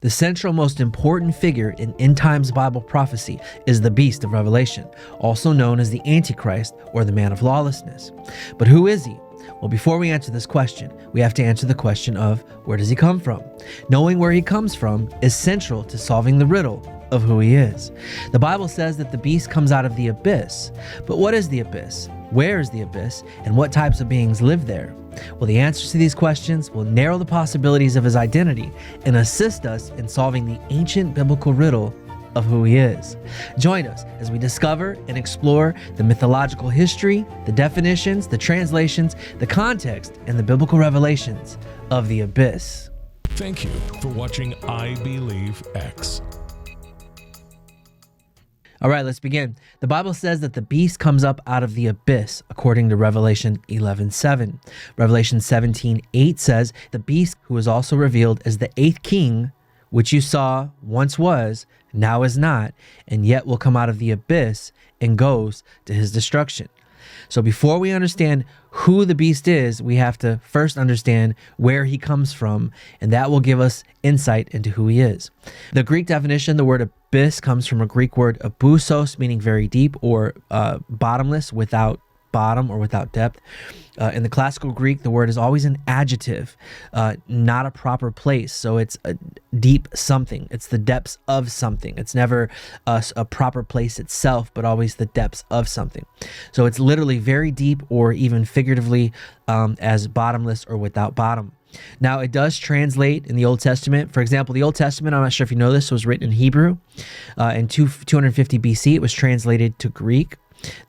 The central most important figure in end times Bible prophecy is the beast of Revelation, also known as the Antichrist or the Man of Lawlessness. But who is he? Well, before we answer this question, we have to answer the question of where does he come from? Knowing where he comes from is central to solving the riddle of who he is. The Bible says that the beast comes out of the abyss. But what is the abyss? Where is the abyss? And what types of beings live there? Well, the answers to these questions will narrow the possibilities of his identity and assist us in solving the ancient biblical riddle of who he is. Join us as we discover and explore the mythological history, the definitions, the translations, the context, and the biblical revelations of the abyss. Thank you for watching I Believe X. All right, let's begin. The Bible says that the beast comes up out of the abyss, according to Revelation 11:7. Revelation 17:8 says, the beast who is also revealed as the eighth king, which you saw once was, now is not, and yet will come out of the abyss and goes to his destruction. So before we understand who the beast is, we have to first understand where he comes from, and that will give us insight into who he is. The Greek definition, the word abyss, comes from a Greek word abyssos, meaning very deep or bottomless, without bottom or without depth. In the classical Greek, the word is always an adjective, not a proper place. So it's a deep something. It's the depths of something. It's never a proper place itself, but always the depths of something. So it's literally very deep, or even figuratively as bottomless or without bottom. Now, it does translate in the Old Testament. For example, the Old Testament, I'm not sure if you know this, was written in Hebrew. In 250 BC, it was translated to Greek.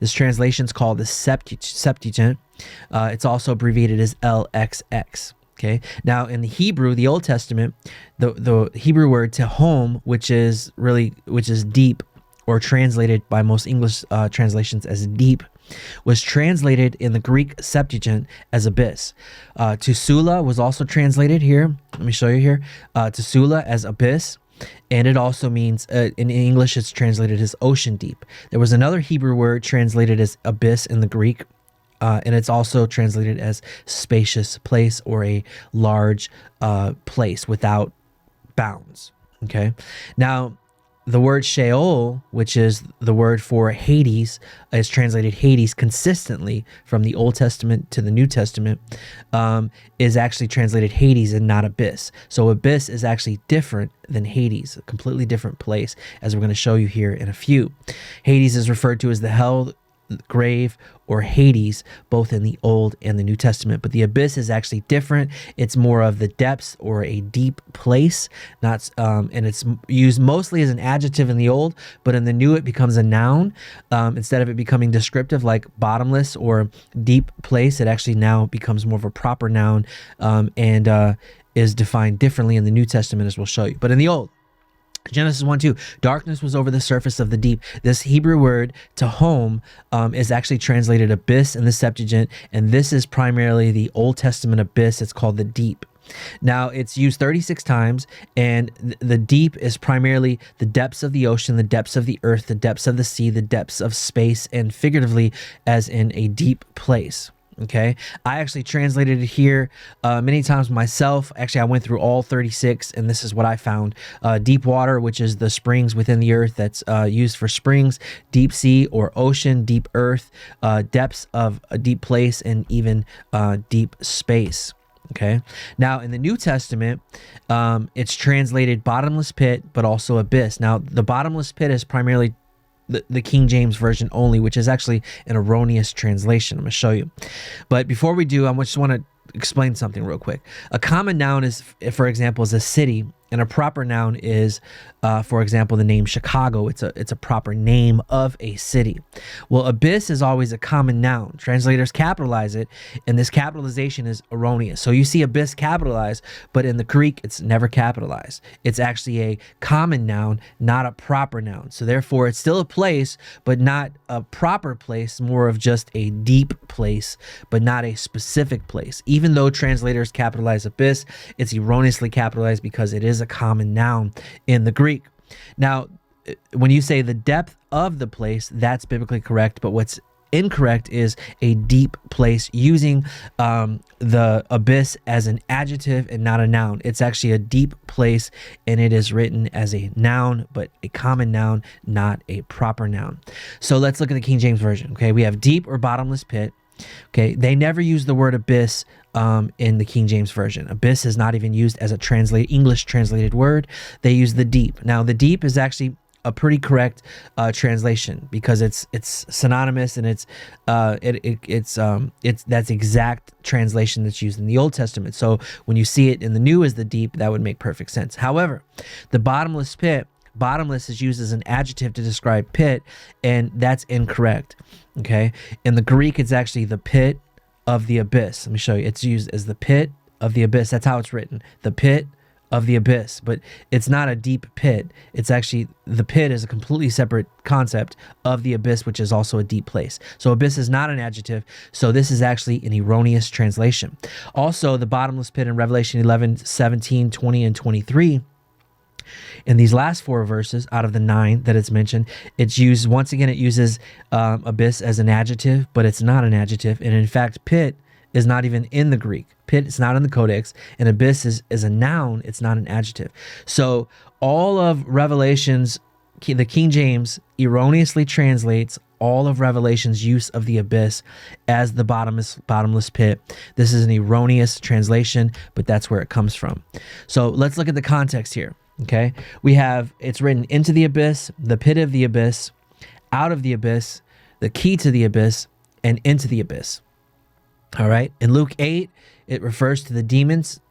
This translation is called the Septuagint. It's also abbreviated as LXX. Okay. Now, in the Hebrew, the Old Testament, the Hebrew word tehom, which is deep, or translated by most English translations as deep, was translated in the Greek Septuagint as abyss. Tusula was also translated here. Let me show you here. Tusula as abyss. And it also means, in English, it's translated as ocean deep. There was another Hebrew word translated as abyss in the Greek, and it's also translated as spacious place, or a large place without bounds. Okay. Now, the word Sheol, which is the word for Hades, is translated Hades consistently from the Old Testament to the New Testament, is actually translated Hades and not abyss. So abyss is actually different than Hades, a completely different place, as we're going to show you here in a few. Hades is referred to as the hell, grave, or Hades, both in the Old and the New Testament. But the abyss is actually different. It's more of the depths, or a deep place, not and it's used mostly as an adjective in the Old, but in the New it becomes a noun. Instead of it becoming descriptive like bottomless or deep place, it actually now becomes more of a proper noun, and is defined differently in the New Testament, as we'll show you. But in the Old, Genesis 1:2, darkness was over the surface of the deep. This Hebrew word, tehom, is actually translated abyss in the Septuagint, and this is primarily the Old Testament abyss. It's called the deep. Now, it's used 36 times, and the deep is primarily the depths of the ocean, the depths of the earth, the depths of the sea, the depths of space, and figuratively as in a deep place. Okay, I actually translated it here many times myself. Actually, I went through all 36, and this is what I found. Deep water, which is the springs within the earth that's used for springs. Deep sea or ocean, deep earth, depths of a deep place, and even deep space. Okay, now in the New Testament, it's translated bottomless pit, but also abyss. Now, the bottomless pit is primarily the King James Version only, which is actually an erroneous translation. I'm going to show you. But before we do, I just want to explain something real quick. A common noun is, for example, is a city, and a proper noun is, for example, the name Chicago. It's a proper name of a city. Well, abyss is always a common noun. Translators capitalize it, and this capitalization is erroneous. So you see abyss capitalized, but in the Greek, it's never capitalized. It's actually a common noun, not a proper noun. So therefore, it's still a place, but not a proper place, more of just a deep place, but not a specific place. Even though translators capitalize abyss, it's erroneously capitalized because it is a common noun in the Greek. Now, when you say the depth of the place, that's biblically correct, but what's incorrect is a deep place, using the abyss as an adjective and not a noun. It's actually a deep place, and it is written as a noun, but a common noun, not a proper noun. So let's look at the King James Version. Okay, we have deep or bottomless pit. Okay, they never use the word abyss in the King James Version. Abyss is not even used as a English translated word. They use the deep. Now, the deep is actually a pretty correct translation, because it's synonymous, and it's that's exact translation that's used in the Old Testament. So when you see it in the New as the deep, that would make perfect sense. However, the bottomless pit, bottomless is used as an adjective to describe pit, and that's incorrect. Okay, in the Greek, it's actually the pit of the abyss. Let me show you. It's used as the pit of the abyss. That's how it's written, the pit of the abyss. But it's not a deep pit. It's actually, the pit is a completely separate concept of the abyss, which is also a deep place. So abyss is not an adjective. So this is actually an erroneous translation. Also, the bottomless pit in Revelation 11, 17, 20, and 23, in these last 4 verses out of the 9 that it's mentioned, it's used, once again, it uses abyss as an adjective, but it's not an adjective. And in fact, pit is not even in the Greek. Pit is not in the Codex, and abyss is a noun. It's not an adjective. So all of Revelation's, the King James erroneously translates all of Revelation's use of the abyss as the bottomless pit. This is an erroneous translation, but that's where it comes from. So let's look at the context here. Okay, we have, it's written into the abyss, the pit of the abyss, out of the abyss, the key to the abyss, and into the abyss. All right, in Luke 8, it refers to the demons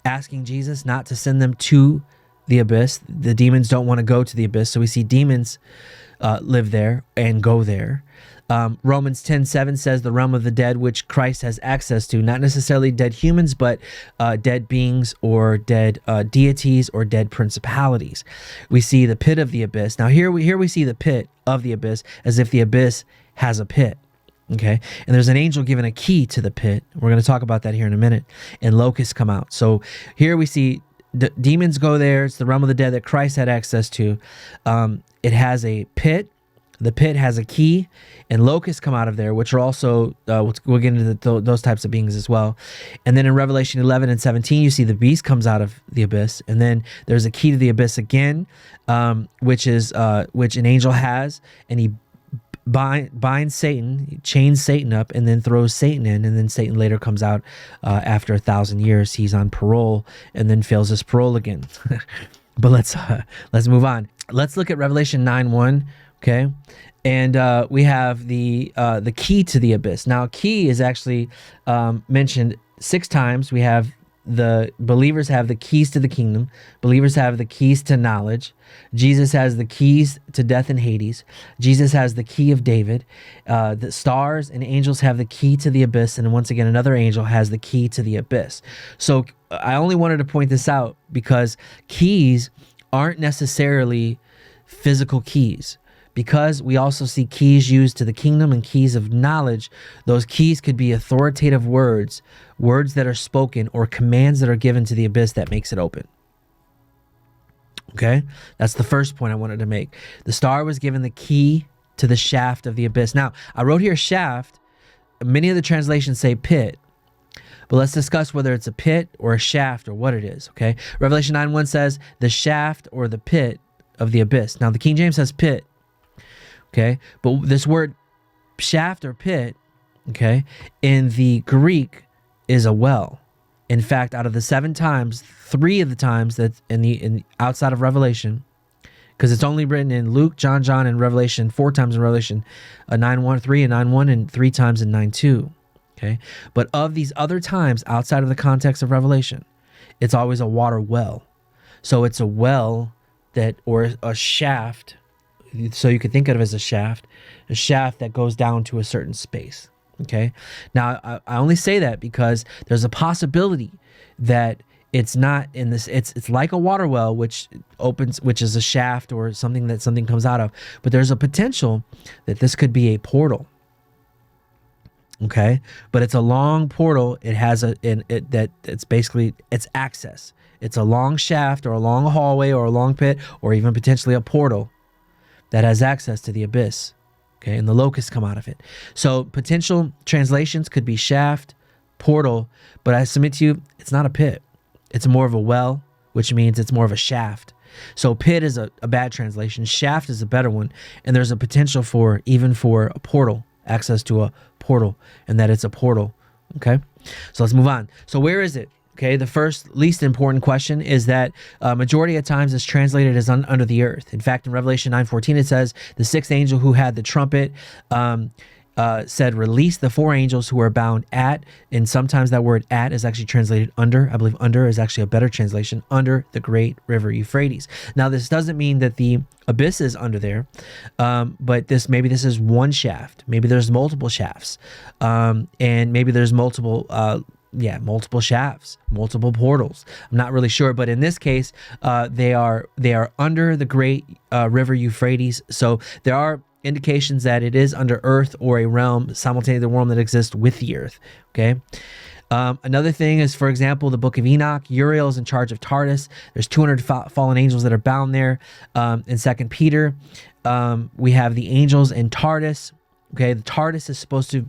asking Jesus not to send them to the abyss. The demons don't want to go to the abyss, so we see demons live there and go there. Romans 10:7 says the realm of the dead, which Christ has access to, not necessarily dead humans, but dead beings or dead deities or dead principalities. We see the pit of the abyss. Now here we see the pit of the abyss as if the abyss has a pit. Okay, and there's an angel given a key to the pit. We're going to talk about that here in a minute. And locusts come out. So here we see demons go there. It's the realm of the dead that Christ had access to. It has a pit. The pit has a key, and locusts come out of there, which are also, we'll get into those types of beings as well. And then in Revelation 11 and 17, you see the beast comes out of the abyss, and then there's a key to the abyss again, which an angel has, and he binds Satan, he chains Satan up, and then throws Satan in, and then Satan later comes out after 1,000 years. He's on parole, and then fails his parole again. But let's move on. Let's look at Revelation 9:1. Okay, and we have the key to the abyss. Now, key is actually mentioned 6 times. We have the believers have the keys to the kingdom. Believers have the keys to knowledge. Jesus has the keys to death and Hades. Jesus has the key of David. The stars and angels have the key to the abyss. And once again, another angel has the key to the abyss. So I only wanted to point this out because keys aren't necessarily physical keys. Because we also see keys used to the kingdom and keys of knowledge, those keys could be authoritative words that are spoken, or commands that are given to the abyss that makes it open. Okay? That's the first point I wanted to make. The star was given the key to the shaft of the abyss. Now, I wrote here shaft. Many of the translations say pit. But let's discuss whether it's a pit or a shaft or what it is. Okay? Revelation 9:1 says the shaft or the pit of the abyss. Now, the King James says pit. Okay, but this word shaft or pit, okay, in the Greek is a well. In fact, out of the 7 times, 3 of the times that in outside of Revelation, because it's only written in Luke, John, and Revelation 4 times in Revelation, 9:1, 3 and 9:1, and 3 times in 9:2. Okay, but of these other times outside of the context of Revelation, it's always a water well. So it's a well or a shaft. So you could think of it as a shaft that goes down to a certain space. Okay. Now, I only say that because there's a possibility that it's not in this. It's like a water well, which is a shaft or something that something comes out of. But there's a potential that this could be a portal. Okay. But it's a long portal. It has it's access. It's a long shaft or a long hallway or a long pit or even potentially a portal that has access to the abyss. Okay, and the locusts come out of it. So potential translations could be shaft, portal, but I submit to you, it's not a pit. It's more of a well, which means it's more of a shaft. So pit is a bad translation. Shaft is a better one. And there's a potential for, even for a portal, access to a portal, and that it's a portal. Okay, so let's move on. So where is it? Okay, the first least important question is that majority of times it's translated as under the earth. In fact, in Revelation 9:14, it says, the sixth angel who had the trumpet said, release the four angels who are bound at, and sometimes that word at is actually translated under. I believe under is actually a better translation, under the great river Euphrates. Now, this doesn't mean that the abyss is under there, but maybe this is one shaft. Maybe there's multiple shafts, and maybe there's multiple shafts, multiple portals. I'm not really sure, but in this case, they are under the great river Euphrates. So there are indications that it is under earth or a realm, simultaneously the realm that exists with the earth. Okay. Another thing is, for example, the book of Enoch, Uriel is in charge of Tardis. There's 200 fallen angels that are bound there. In 2 Peter, we have the angels in Tardis. Okay, the TARDIS is supposed to,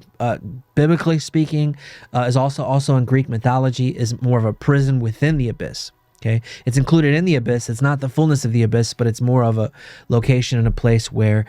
biblically speaking, is also in Greek mythology, is more of a prison within the abyss. Okay, it's included in the abyss. It's not the fullness of the abyss, but it's more of a location and a place where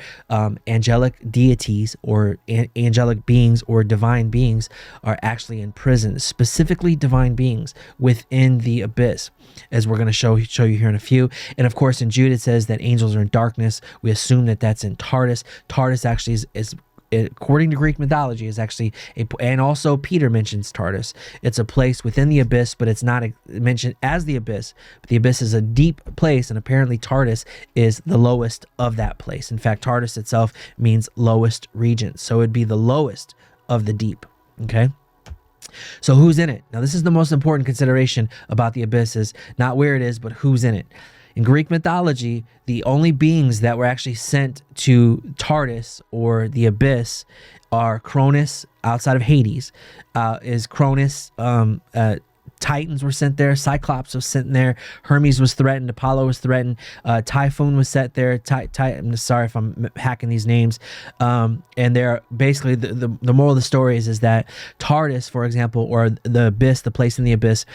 angelic deities or angelic beings or divine beings are actually in prison, specifically divine beings within the abyss, as we're going to show you here in a few. And of course, in Jude, it says that angels are in darkness. We assume that that's in Tardis. Tardis actually is according to Greek mythology, is actually and also Peter mentions Tardis. It's a place within the abyss, but it's not mentioned as the abyss. But the abyss is a deep place, and apparently Tardis is the lowest of that place. In fact, Tardis itself means lowest region, so it'd be the lowest of the deep. Okay. So who's in it? Now, this is the most important consideration about the abyss, is not where it is, but who's in it. In Greek mythology, the only beings that were actually sent to Tardis or the abyss are Cronus, outside of Hades, is Cronus. Titans were sent there. Cyclops was sent there. Hermes was threatened. Apollo was threatened. Typhoon was sent there. I'm sorry if I'm hacking these names. And they're basically the moral of the story is that Tardis, for example, or the abyss, the place in the abyss,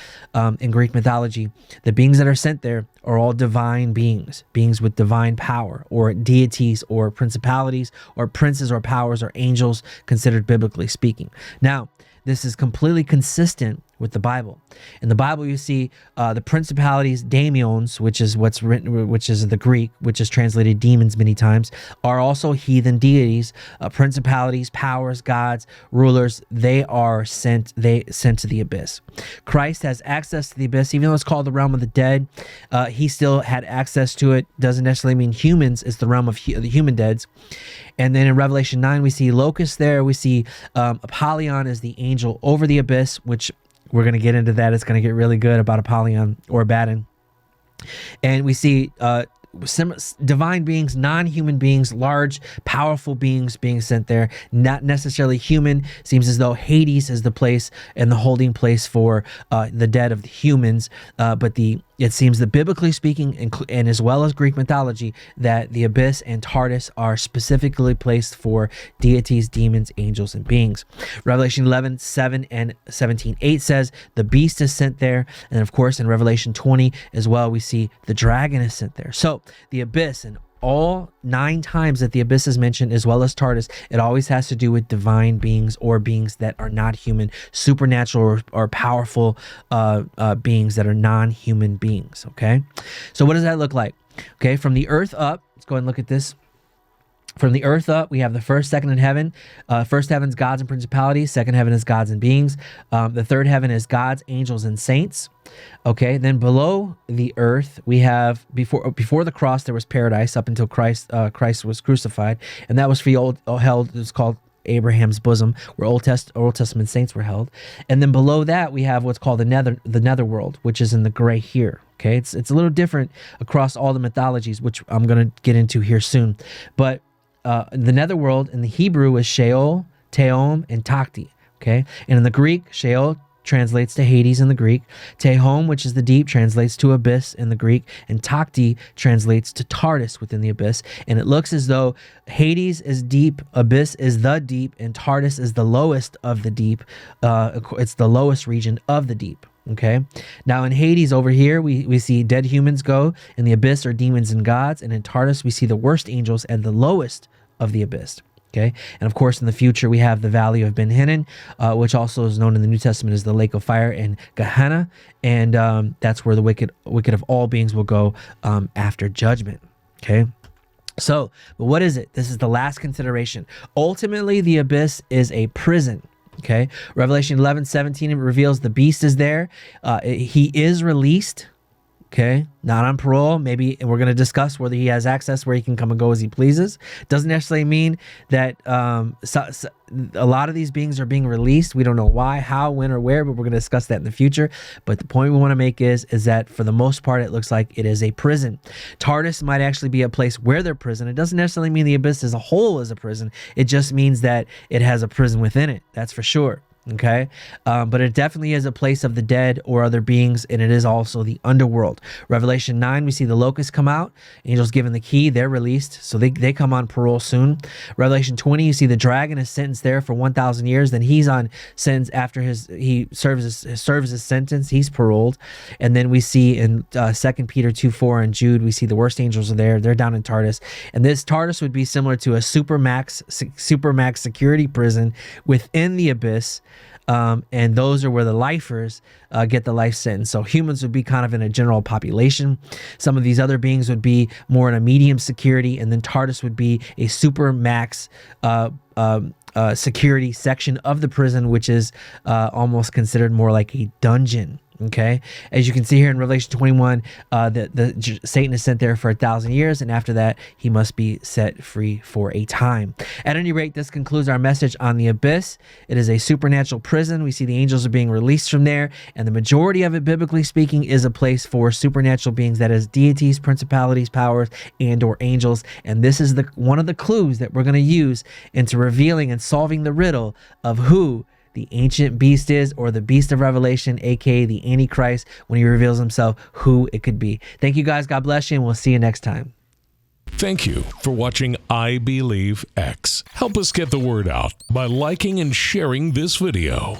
in Greek mythology, the beings that are sent there are all divine beings with divine power, or deities, or principalities, or princes, or powers, or angels, considered biblically speaking. Now, this is completely consistent with the Bible. In the Bible, you see the principalities, daemons, which is what's written, which is the Greek, which is translated demons many times, are also heathen deities. Principalities, powers, gods, rulers, they are sent to the abyss. Christ has access to the abyss, even though it's called the realm of the dead. He still had access to it. Doesn't necessarily mean humans is the realm of the human deads. And then in Revelation 9, we see locusts there. We see Apollyon as the angel over the abyss, which we're going to get into that. It's going to get really good about Apollyon or Abaddon. And we see divine beings, non-human beings, large, powerful beings being sent there, not necessarily human. Seems as though Hades is the place and the holding place for the dead of the humans. But it seems that biblically speaking, and as well as Greek mythology, that the abyss and Tardis are specifically placed for deities, demons, angels, and beings. Revelation 11:7 and 17:8 says the beast is sent there. And of course, in Revelation 20 as well, we see the dragon is sent there. So the abyss, and all 9 times that the abyss is mentioned, as well as Tardis, it always has to do with divine beings or beings that are not human, supernatural or powerful beings that are non-human beings. Okay, so what does that look like? Okay, from the earth up, let's go ahead and look at this. From the earth up, we have the first, second, and heaven. First heaven is gods and principalities. Second heaven is gods and beings. The third heaven is gods, angels, and saints. Okay, then below the earth, we have, before the cross, there was paradise up until Christ was crucified. And that was held, it's called Abraham's bosom, where Old Testament saints were held. And then below that, we have what's called the netherworld, which is in the gray here. Okay, it's a little different across all the mythologies, which I'm going to get into here soon. But the netherworld in the Hebrew is Sheol, Teom, and Takti. Okay, and in the Greek, Sheol, translates to Hades in the Greek. Tehom, which is the deep, translates to abyss in the Greek. And Takti translates to Tartarus within the abyss. And it looks as though Hades is deep, abyss is the deep, and Tartarus is the lowest of the deep. It's the lowest region of the deep. Okay. Now in Hades over here, we see dead humans go. In the abyss are demons and gods. And in Tartarus, we see the worst angels and the lowest of the abyss. Okay. And of course, in the future, we have the Valley of Ben Hinnom, which also is known in the New Testament as the Lake of Fire and Gehenna. And that's where the wicked of all beings will go after judgment. Okay. So, but what is it? This is the last consideration. Ultimately, the abyss is a prison. Okay. Revelation 11:17, it reveals the beast is there. He is released. Okay. Not on parole. Maybe we're going to discuss whether he has access where he can come and go as he pleases. Doesn't necessarily mean that a lot of these beings are being released. We don't know why, how, when, or where, but we're going to discuss that in the future. But the point we want to make is that for the most part, it looks like it is a prison. Tartarus might actually be a place where they're prison. It doesn't necessarily mean the abyss as a whole is a prison. It just means that it has a prison within it. That's for sure. Okay. But it definitely is a place of the dead or other beings, and it is also the underworld. Revelation 9, we see the locusts come out, angels given the key, they're released, so they come on parole soon. Revelation 20, you see the dragon is sentenced there for 1,000 years, then he's on sentence after he serves his sentence, he's paroled. And then we see in 2 Peter 2:4 and Jude, we see the worst angels are there, they're down in Tartarus. And this Tartarus would be similar to a supermax security prison within the abyss. And those are where the lifers get the life sentence. So humans would be kind of in a general population. Some of these other beings would be more in a medium security, and then Tartarus would be a super max security section of the prison, which is almost considered more like a dungeon. Okay, as you can see here in Revelation 21, Satan is sent there for 1,000 years, and after that, he must be set free for a time. At any rate, this concludes our message on the abyss. It is a supernatural prison. We see the angels are being released from there, and the majority of it, biblically speaking, is a place for supernatural beings, that is deities, principalities, powers, and/or angels. And this is one of the clues that we're going to use into revealing and solving the riddle of who the ancient beast is, or the beast of Revelation, aka the Antichrist, when he reveals himself, who it could be. Thank you guys. God bless you, and we'll see you next time. Thank you for watching I Believe X. Help us get the word out by liking and sharing this video.